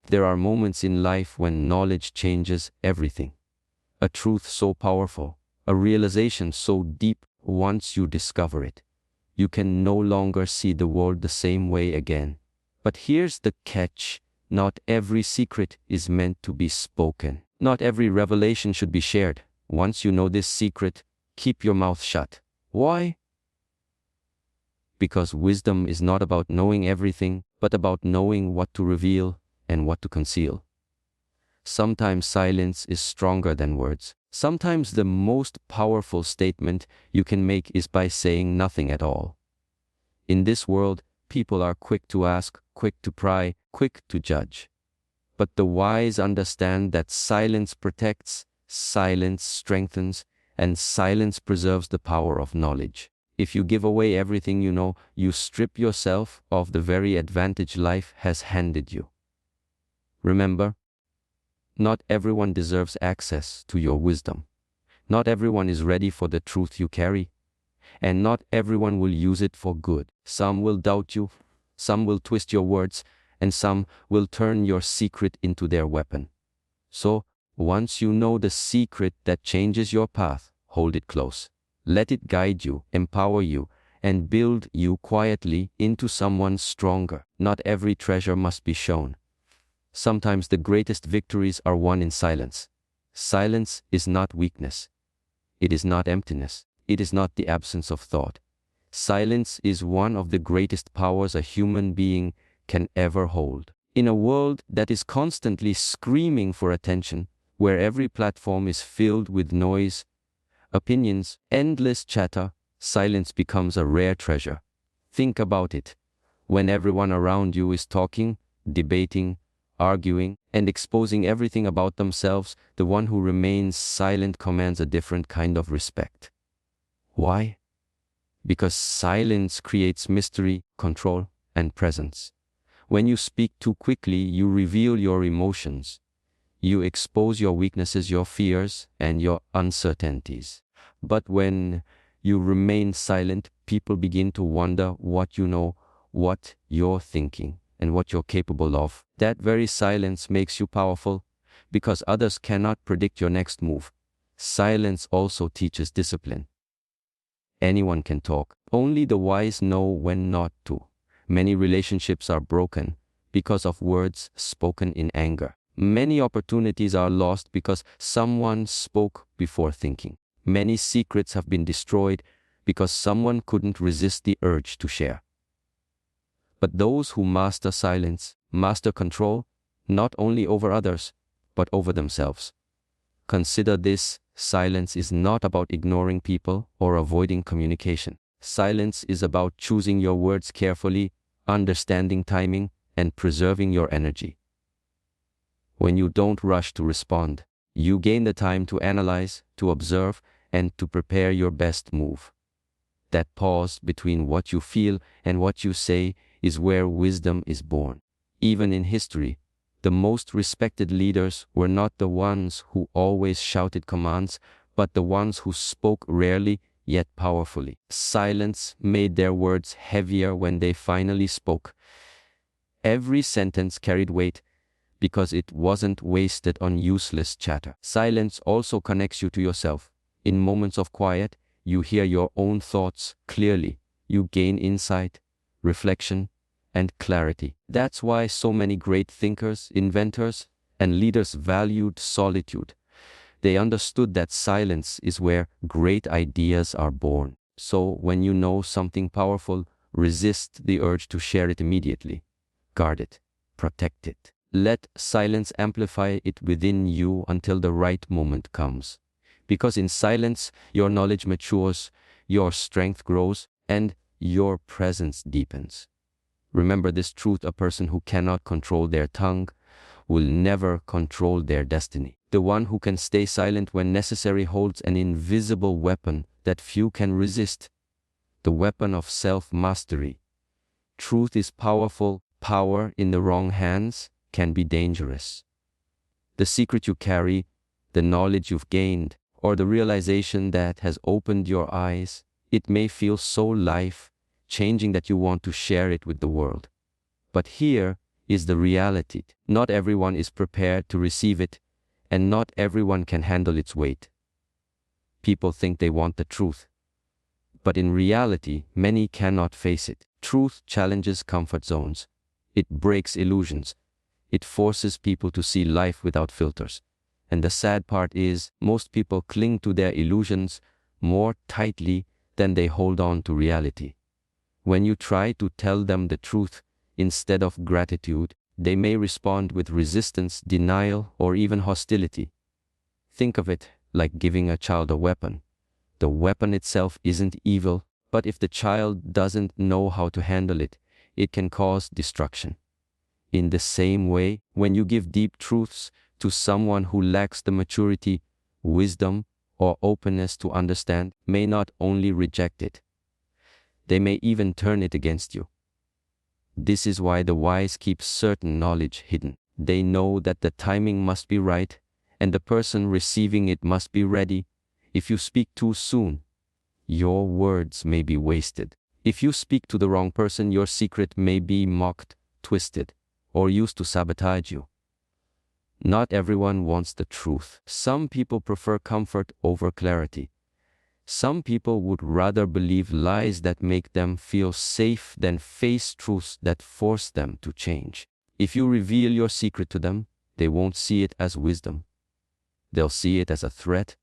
There are moments in life when knowledge changes everything. A truth so powerful, a realization so deep, once you discover it, you can no longer see the world the same way again. But here's the catch: not every secret is meant to be spoken. Not every revelation should be shared. Once you know this secret, keep your mouth shut. Why? Because wisdom is not about knowing everything, but about knowing what to reveal and what to conceal. Sometimes silence is stronger than words. Sometimes the most powerful statement you can make is by saying nothing at all. In this world, people are quick to ask, quick to pry, quick to judge. But the wise understand that silence protects, silence strengthens, and silence preserves the power of knowledge. If you give away everything you know, you strip yourself of the very advantage life has handed you. Remember, not everyone deserves access to your wisdom. Not everyone is ready for the truth you carry. And not everyone will use it for good. Some will doubt you, some will twist your words, and some will turn your secret into their weapon. So, once you know the secret that changes your path, hold it close. Let it guide you, empower you, and build you quietly into someone stronger. Not every treasure must be shown. Sometimes the greatest victories are won in silence. Silence is not weakness. It is not emptiness. It is not the absence of thought. Silence is one of the greatest powers a human being can ever hold. In a world that is constantly screaming for attention, where every platform is filled with noise, opinions, endless chatter, silence becomes a rare treasure. Think about it. When everyone around you is talking, debating, arguing, and exposing everything about themselves, the one who remains silent commands a different kind of respect. Why? Because silence creates mystery, control, and presence. When you speak too quickly, you reveal your emotions. You expose your weaknesses, your fears, and your uncertainties. But when you remain silent, people begin to wonder what you know, what you're thinking, and what you're capable of. That very silence makes you powerful, because others cannot predict your next move. Silence also teaches discipline. Anyone can talk. Only the wise know when not to. Many relationships are broken because of words spoken in anger. Many opportunities are lost because someone spoke before thinking. Many secrets have been destroyed because someone couldn't resist the urge to share. But those who master silence, master control, not only over others, but over themselves. Consider this: silence is not about ignoring people or avoiding communication. Silence is about choosing your words carefully, understanding timing, and preserving your energy. When you don't rush to respond, you gain the time to analyze, to observe, and to prepare your best move. That pause between what you feel and what you say is where wisdom is born. Even in history, the most respected leaders were not the ones who always shouted commands, but the ones who spoke rarely yet powerfully. Silence made their words heavier when they finally spoke. Every sentence carried weight because it wasn't wasted on useless chatter. Silence also connects you to yourself. In moments of quiet, you hear your own thoughts clearly. You gain insight, reflection, and clarity. That's why so many great thinkers, inventors, and leaders valued solitude. They understood that silence is where great ideas are born. So when you know something powerful, resist the urge to share it immediately. Guard it, protect it. Let silence amplify it within you until the right moment comes. Because in silence, your knowledge matures, your strength grows, and your presence deepens. Remember this truth: a person who cannot control their tongue will never control their destiny. The one who can stay silent when necessary holds an invisible weapon that few can resist: the weapon of self-mastery. Truth is powerful. Power in the wrong hands can be dangerous. The secret you carry, the knowledge you've gained, or the realization that has opened your eyes, it may feel so life-changing that you want to share it with the world. But here is the reality. Not everyone is prepared to receive it, and not everyone can handle its weight. People think they want the truth, but in reality, many cannot face it. Truth challenges comfort zones. It breaks illusions. It forces people to see life without filters. And the sad part is, most people cling to their illusions more tightly than they hold on to reality. When you try to tell them the truth instead of gratitude, they may respond with resistance, denial, or even hostility. Think of it like giving a child a weapon. The weapon itself isn't evil, but if the child doesn't know how to handle it, it can cause destruction. In the same way, when you give deep truths to someone who lacks the maturity, wisdom, or openness to understand, may not only reject it, they may even turn it against you. This is why the wise keep certain knowledge hidden. They know that the timing must be right, and the person receiving it must be ready. If you speak too soon, your words may be wasted. If you speak to the wrong person, your secret may be mocked, twisted, or used to sabotage you. Not everyone wants the truth. Some people prefer comfort over clarity. Some people would rather believe lies that make them feel safe than face truths that force them to change. If you reveal your secret to them, they won't see it as wisdom. They'll see it as a threat.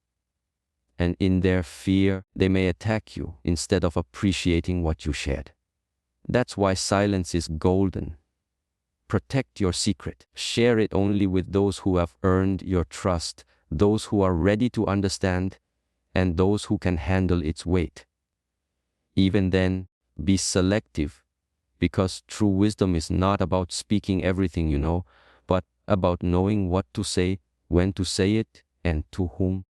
And in their fear, they may attack you instead of appreciating what you shared. That's why silence is golden. Protect your secret. Share it only with those who have earned your trust, those who are ready to understand, and those who can handle its weight. Even then, be selective, because true wisdom is not about speaking everything you know, but about knowing what to say, when to say it, and to whom.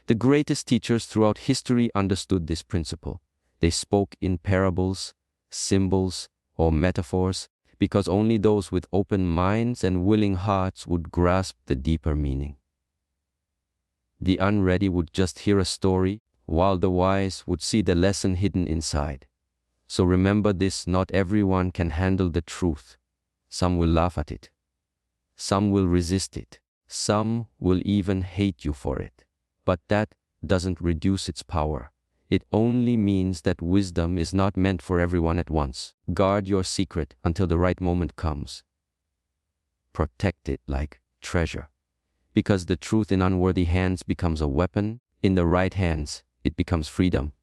The greatest teachers throughout history understood this principle. They spoke in parables, symbols, or metaphors, because only those with open minds and willing hearts would grasp the deeper meaning. The unready would just hear a story, while the wise would see the lesson hidden inside. So remember this: not everyone can handle the truth. Some will laugh at it. Some will resist it. Some will even hate you for it. But that doesn't reduce its power. It only means that wisdom is not meant for everyone at once. Guard your secret until the right moment comes. Protect it like treasure. Because the truth in unworthy hands becomes a weapon, in the right hands, it becomes freedom.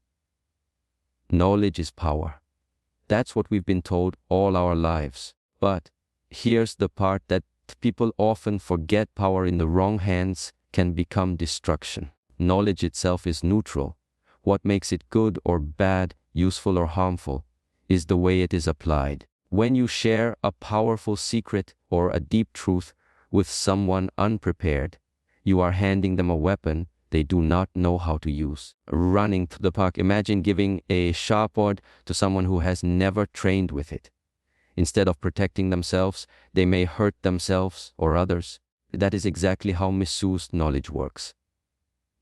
Knowledge is power. That's what we've been told all our lives. But here's the part that people often forget: power in the wrong hands can become destruction. Knowledge itself is neutral. What makes it good or bad, useful or harmful, is the way it is applied. When you share a powerful secret or a deep truth with someone unprepared, you are handing them a weapon they do not know how to use. Running to the park, imagine giving a sharpboard to someone who has never trained with it. Instead of protecting themselves, they may hurt themselves or others. That is exactly how misused knowledge works.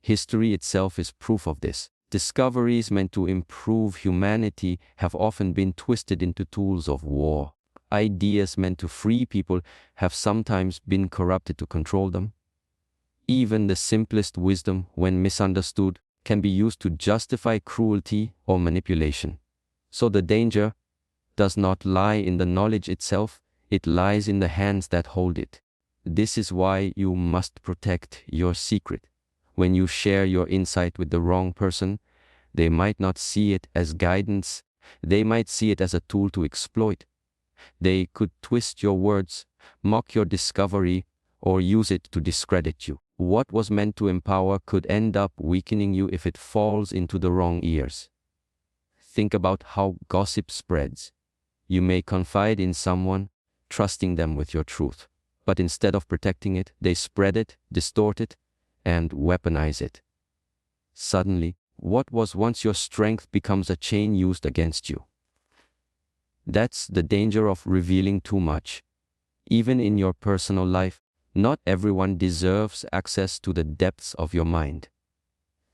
History itself is proof of this. Discoveries meant to improve humanity have often been twisted into tools of war. Ideas meant to free people have sometimes been corrupted to control them. Even the simplest wisdom, when misunderstood, can be used to justify cruelty or manipulation. So the danger does not lie in the knowledge itself, it lies in the hands that hold it. This is why you must protect your secret. When you share your insight with the wrong person, they might not see it as guidance, they might see it as a tool to exploit. They could twist your words, mock your discovery, or use it to discredit you. What was meant to empower could end up weakening you if it falls into the wrong ears. Think about how gossip spreads. You may confide in someone, trusting them with your truth, but instead of protecting it, they spread it, distort it, and weaponize it. Suddenly, what was once your strength becomes a chain used against you. That's the danger of revealing too much. Even in your personal life, not everyone deserves access to the depths of your mind.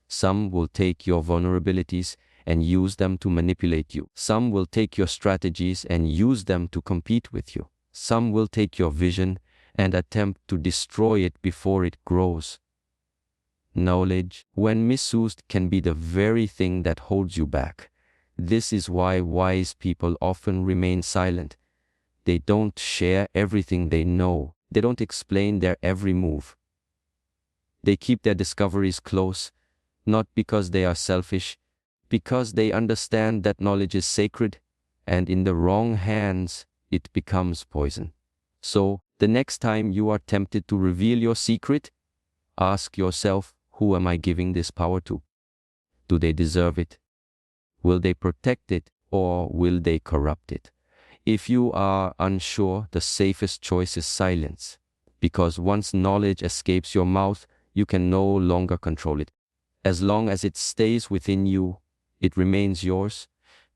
Some will take your vulnerabilities and use them to manipulate you. Some will take your strategies and use them to compete with you. Some will take your vision and attempt to destroy it before it grows. Knowledge, when misused, can be the very thing that holds you back. This is why wise people often remain silent. They don't share everything they know. They don't explain their every move. They keep their discoveries close, not because they are selfish, because they understand that knowledge is sacred, and in the wrong hands, it becomes poison. So, the next time you are tempted to reveal your secret, ask yourself, who am I giving this power to? Do they deserve it? Will they protect it, or will they corrupt it? If you are unsure, the safest choice is silence, because once knowledge escapes your mouth, you can no longer control it. As long as it stays within you, it remains yours,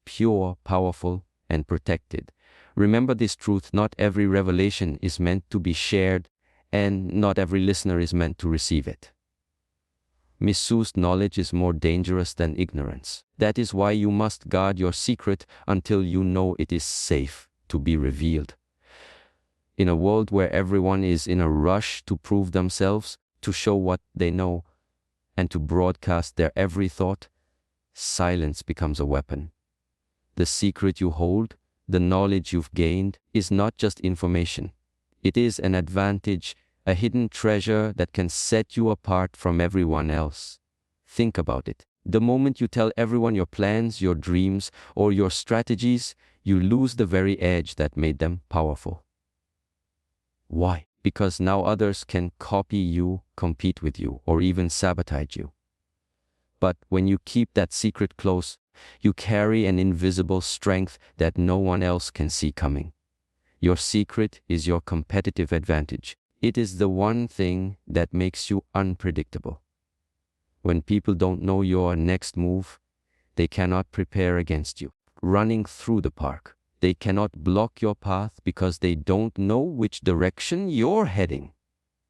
pure, powerful, and protected. Remember this truth: not every revelation is meant to be shared, and not every listener is meant to receive it. Misused knowledge is more dangerous than ignorance. That is why you must guard your secret until you know it is safe to be revealed. In a world where everyone is in a rush to prove themselves, to show what they know, and to broadcast their every thought, silence becomes a weapon. The secret you hold, the knowledge you've gained, is not just information. It is an advantage, a hidden treasure that can set you apart from everyone else. Think about it. The moment you tell everyone your plans, your dreams, or your strategies, you lose the very edge that made them powerful. Why? Because now others can copy you, compete with you, or even sabotage you. But when you keep that secret close, you carry an invisible strength that no one else can see coming. Your secret is your competitive advantage. It is the one thing that makes you unpredictable. When people don't know your next move, they cannot prepare against you. Running through the park, they cannot block your path because they don't know which direction you're heading.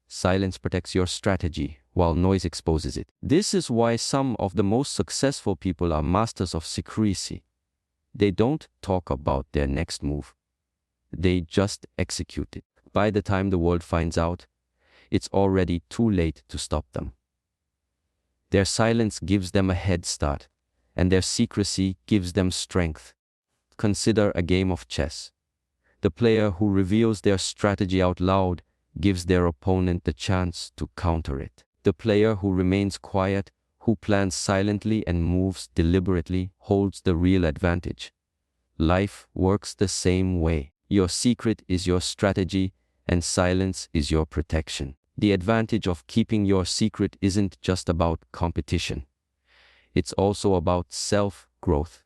Silence protects your strategy, while noise exposes it. This is why some of the most successful people are masters of secrecy. They don't talk about their next move. They just execute it. By the time the world finds out, it's already too late to stop them. Their silence gives them a head start, and their secrecy gives them strength. Consider a game of chess. The player who reveals their strategy out loud gives their opponent the chance to counter it. The player who remains quiet, who plans silently and moves deliberately, holds the real advantage. Life works the same way. Your secret is your strategy, and silence is your protection. The advantage of keeping your secret isn't just about competition. It's also about self-growth.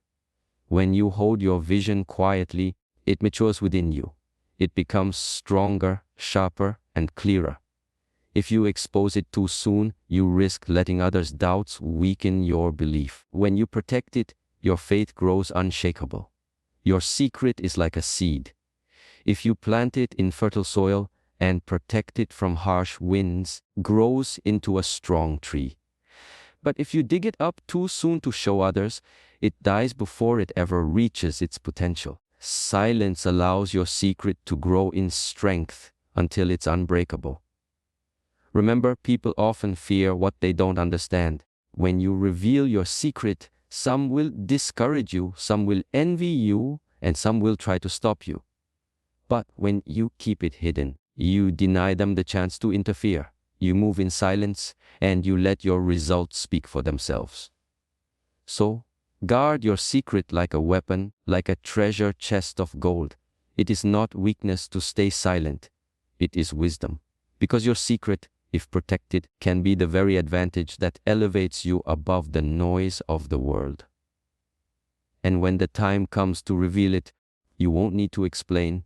When you hold your vision quietly, it matures within you. It becomes stronger, sharper, and clearer. If you expose it too soon, you risk letting others' doubts weaken your belief. When you protect it, your faith grows unshakable. Your secret is like a seed. If you plant it in fertile soil and protect it from harsh winds, it grows into a strong tree. But if you dig it up too soon to show others, it dies before it ever reaches its potential. Silence allows your secret to grow in strength until it's unbreakable. Remember, people often fear what they don't understand. When you reveal your secret, some will discourage you, some will envy you, and some will try to stop you. But when you keep it hidden, you deny them the chance to interfere. You move in silence, and you let your results speak for themselves. So, guard your secret like a weapon, like a treasure chest of gold. It is not weakness to stay silent. It is wisdom. Because your secret, if protected, can be the very advantage that elevates you above the noise of the world. And when the time comes to reveal it, you won't need to explain.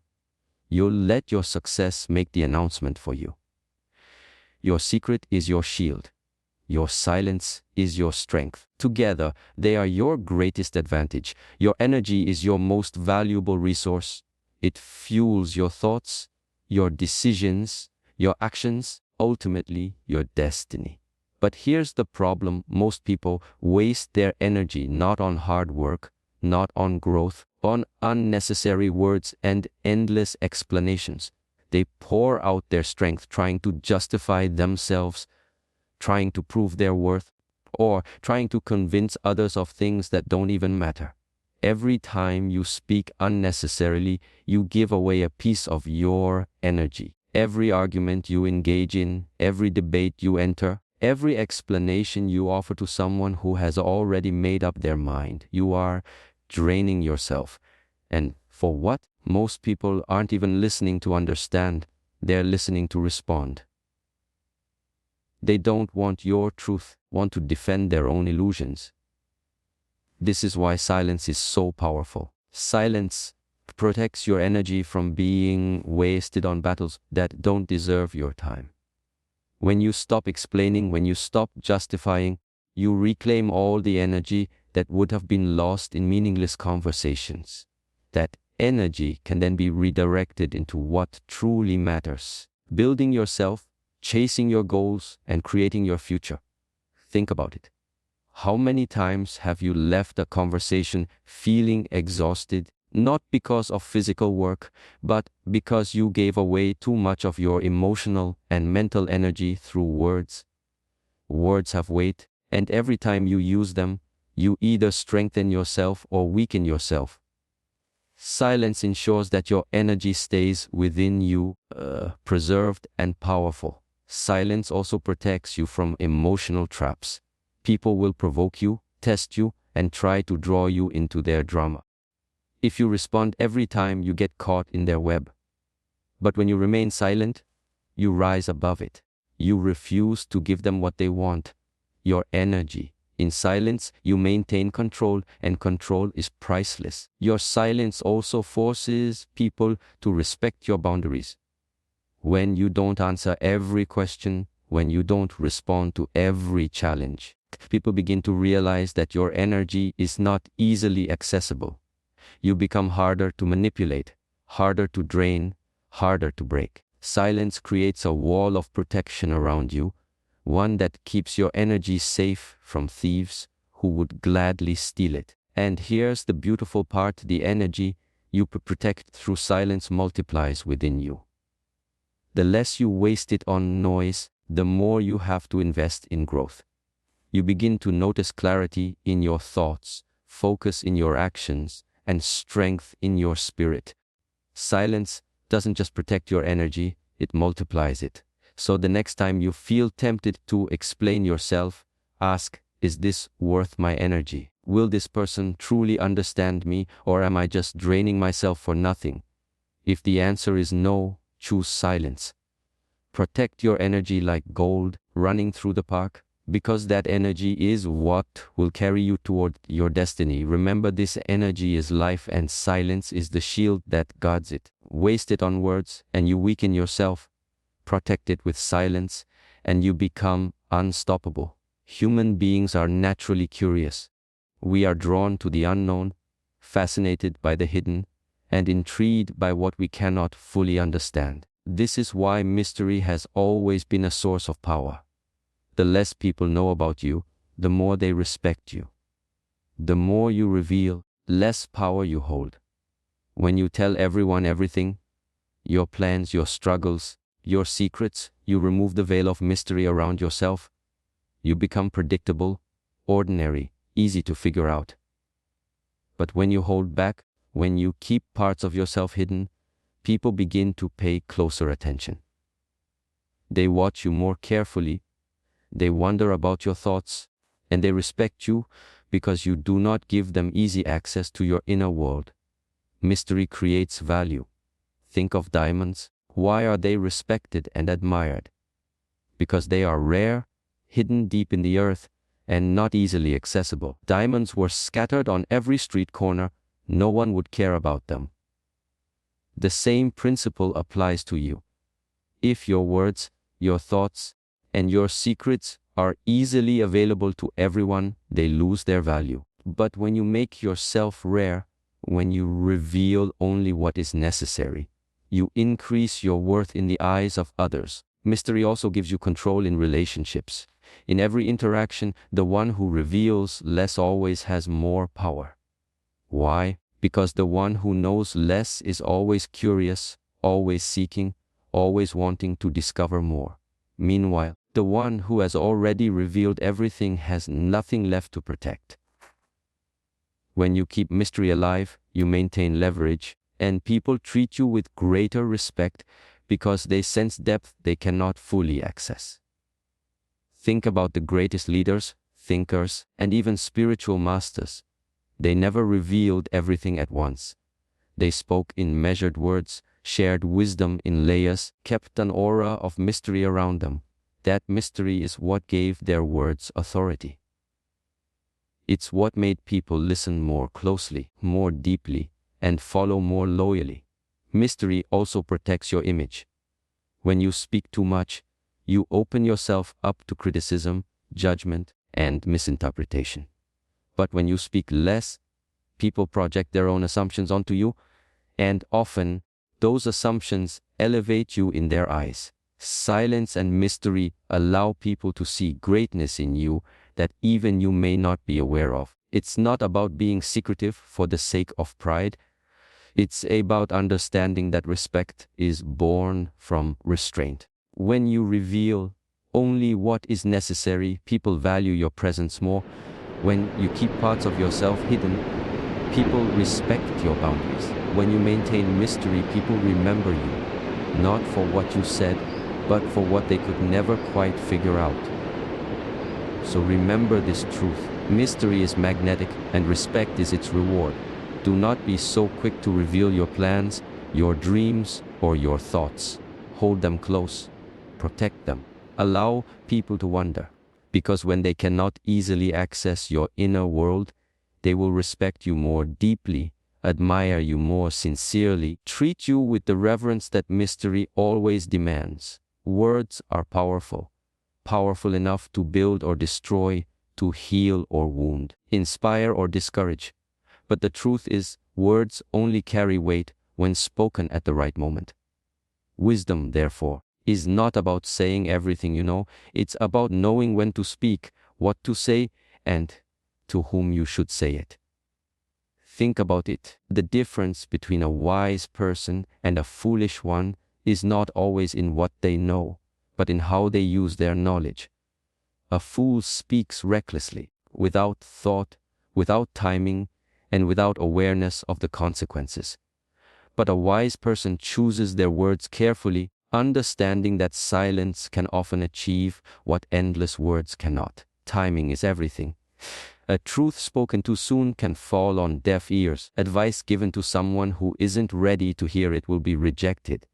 You'll let your success make the announcement for you. Your secret is your shield. Your silence is your strength. Together, they are your greatest advantage. Your energy is your most valuable resource. It fuels your thoughts, your decisions, your actions, ultimately your destiny. But here's the problem: most people waste their energy not on hard work, not on growth, on unnecessary words and endless explanations. They pour out their strength trying to justify themselves, trying to prove their worth, or trying to convince others of things that don't even matter. Every time you speak unnecessarily, you give away a piece of your energy. Every argument you engage in, every debate you enter, every explanation you offer to someone who has already made up their mind, you are draining yourself. And for what? Most people aren't even listening to understand, they're listening to respond. They don't want your truth, want to defend their own illusions. This is why silence is so powerful. Silence protects your energy from being wasted on battles that don't deserve your time. When you stop explaining, when you stop justifying, you reclaim all the energy that would have been lost in meaningless conversations. That energy can then be redirected into what truly matters. Building yourself, chasing your goals, and creating your future. Think about it. How many times have you left a conversation feeling exhausted, not because of physical work, but because you gave away too much of your emotional and mental energy through words? Words have weight, and every time you use them, you either strengthen yourself or weaken yourself. Silence ensures that your energy stays within you, preserved and powerful. Silence also protects you from emotional traps. People will provoke you, test you, and try to draw you into their drama. If you respond every time, you get caught in their web. But when you remain silent, you rise above it. You refuse to give them what they want, your energy. In silence, you maintain control, and control is priceless. Your silence also forces people to respect your boundaries. When you don't answer every question, when you don't respond to every challenge, people begin to realize that your energy is not easily accessible. You become harder to manipulate, harder to drain, harder to break. Silence creates a wall of protection around you, one that keeps your energy safe from thieves who would gladly steal it. And here's the beautiful part: the energy you protect through silence multiplies within you. The less you waste it on noise, the more you have to invest in growth. You begin to notice clarity in your thoughts, focus in your actions, and strength in your spirit. Silence doesn't just protect your energy, it multiplies it. So the next time you feel tempted to explain yourself, ask, is this worth my energy? Will this person truly understand me, or am I just draining myself for nothing? If the answer is no, choose silence. Protect your energy like gold running through the park, because that energy is what will carry you toward your destiny. Remember, this energy is life, and silence is the shield that guards it. Waste it on words, and you weaken yourself. Protect it with silence, and you become unstoppable. Human beings are naturally curious. We are drawn to the unknown, fascinated by the hidden, and intrigued by what we cannot fully understand. This is why mystery has always been a source of power. The less people know about you, the more they respect you. The more you reveal, less power you hold. When you tell everyone everything, your plans, your struggles, your secrets, you remove the veil of mystery around yourself. You become predictable, ordinary, easy to figure out. But when you hold back, when you keep parts of yourself hidden, people begin to pay closer attention. They watch you more carefully. They wonder about your thoughts, and they respect you because you do not give them easy access to your inner world. Mystery creates value. Think of diamonds. Why are they respected and admired? Because they are rare, hidden deep in the earth, and not easily accessible. Diamonds were scattered on every street corner. No one would care about them. The same principle applies to you. If your words, your thoughts, and your secrets are easily available to everyone, they lose their value. But when you make yourself rare, when you reveal only what is necessary, you increase your worth in the eyes of others. Mystery also gives you control in relationships. In every interaction, the one who reveals less always has more power. Why? Because the one who knows less is always curious, always seeking, always wanting to discover more. Meanwhile, the one who has already revealed everything has nothing left to protect. When you keep mystery alive, you maintain leverage, and people treat you with greater respect because they sense depth they cannot fully access. Think about the greatest leaders, thinkers, and even spiritual masters. They never revealed everything at once. They spoke in measured words, shared wisdom in layers, kept an aura of mystery around them. That mystery is what gave their words authority. It's what made people listen more closely, more deeply, and follow more loyally. Mystery also protects your image. When you speak too much, you open yourself up to criticism, judgment, and misinterpretation. But when you speak less, people project their own assumptions onto you, and often those assumptions elevate you in their eyes. Silence and mystery allow people to see greatness in you that even you may not be aware of. It's not about being secretive for the sake of pride. It's about understanding that respect is born from restraint. When you reveal only what is necessary, people value your presence more. When you keep parts of yourself hidden, people respect your boundaries. When you maintain mystery, people remember you, not for what you said, but for what they could never quite figure out. So remember this truth. Mystery is magnetic and respect is its reward. Do not be so quick to reveal your plans, your dreams, or your thoughts. Hold them close. Protect them. Allow people to wonder. Because when they cannot easily access your inner world, they will respect you more deeply, admire you more sincerely, treat you with the reverence that mystery always demands. Words are powerful. Powerful enough to build or destroy, to heal or wound, inspire or discourage. But the truth is, words only carry weight when spoken at the right moment. Wisdom, therefore, is not about saying everything you know. It's about knowing when to speak, what to say, and to whom you should say it. Think about it. The difference between a wise person and a foolish one is not always in what they know, but in how they use their knowledge. A fool speaks recklessly, without thought, without timing, and without awareness of the consequences. But a wise person chooses their words carefully, understanding that silence can often achieve what endless words cannot. Timing is everything. A truth spoken too soon can fall on deaf ears. Advice given to someone who isn't ready to hear it will be rejected.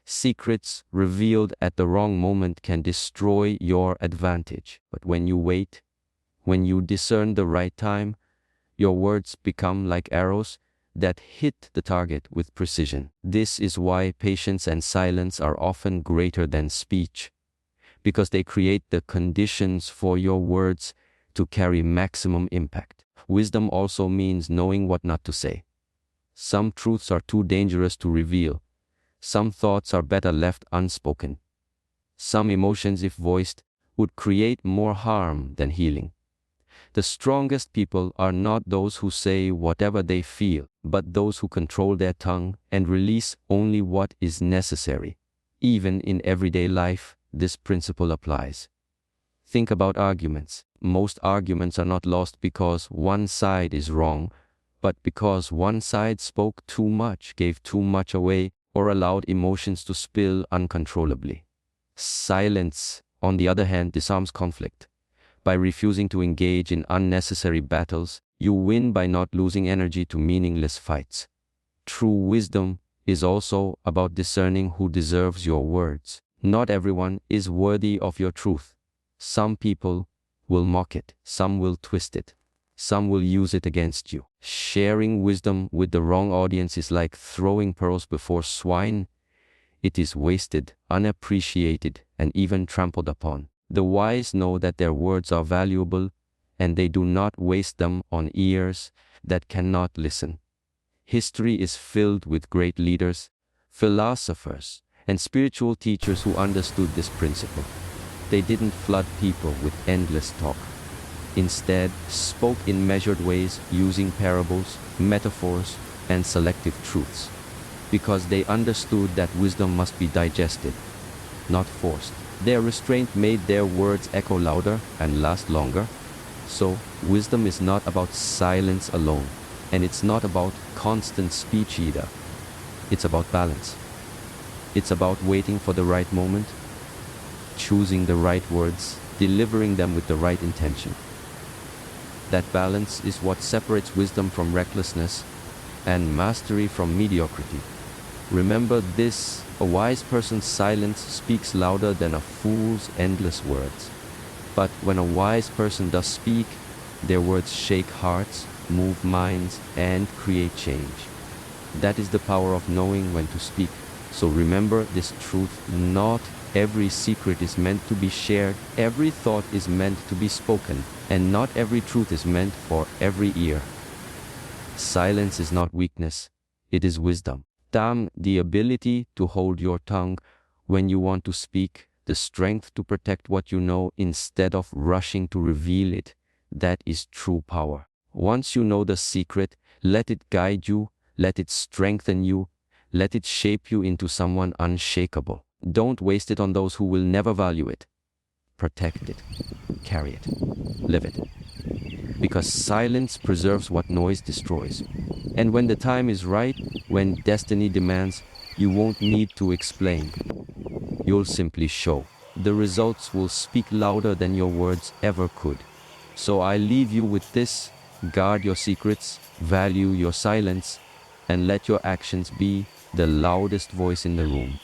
Secrets revealed at the wrong moment can destroy your advantage. But when you wait, when you discern the right time, your words become like arrows that hit the target with precision. This is why patience and silence are often greater than speech, because they create the conditions for your words to carry maximum impact. Wisdom also means knowing what not to say. Some truths are too dangerous to reveal. Some thoughts are better left unspoken. Some emotions, if voiced, would create more harm than healing. The strongest people are not those who say whatever they feel, but those who control their tongue and release only what is necessary. Even in everyday life, this principle applies. Think about arguments. Most arguments are not lost because one side is wrong, but because one side spoke too much, gave too much away, or allowed emotions to spill uncontrollably. Silence, on the other hand, disarms conflict. By refusing to engage in unnecessary battles, you win by not losing energy to meaningless fights. True wisdom is also about discerning who deserves your words. Not everyone is worthy of your truth. Some people will mock it, some will twist it, some will use it against you. Sharing wisdom with the wrong audience is like throwing pearls before swine. It is wasted, unappreciated, and even trampled upon. The wise know that their words are valuable, and they do not waste them on ears that cannot listen. History is filled with great leaders, philosophers, and spiritual teachers who understood this principle. They didn't flood people with endless talk. Instead, spoke in measured ways, using parables, metaphors, and selective truths, because they understood that wisdom must be digested, not forced. Their restraint made their words echo louder and last longer. So, wisdom is not about silence alone, and it's not about constant speech either. It's about balance. It's about waiting for the right moment, choosing the right words, delivering them with the right intention. That balance is what separates wisdom from recklessness and mastery from mediocrity. Remember this: a wise person's silence speaks louder than a fool's endless words. But when a wise person does speak, their words shake hearts, move minds, and create change. That is the power of knowing when to speak. So remember this truth: not every secret is meant to be shared, every thought is meant to be spoken, and not every truth is meant for every ear. Silence is not weakness, it is wisdom. The ability to hold your tongue when you want to speak, the strength to protect what you know instead of rushing to reveal it, that is true power. Once you know the secret, let it guide you, let it strengthen you, let it shape you into someone unshakable. Don't waste it on those who will never value it. Protect it, carry it, live it. Because silence preserves what noise destroys. And when the time is right, when destiny demands, you won't need to explain. You'll simply show. The results will speak louder than your words ever could. So I leave you with this: guard your secrets, value your silence, and let your actions be the loudest voice in the room.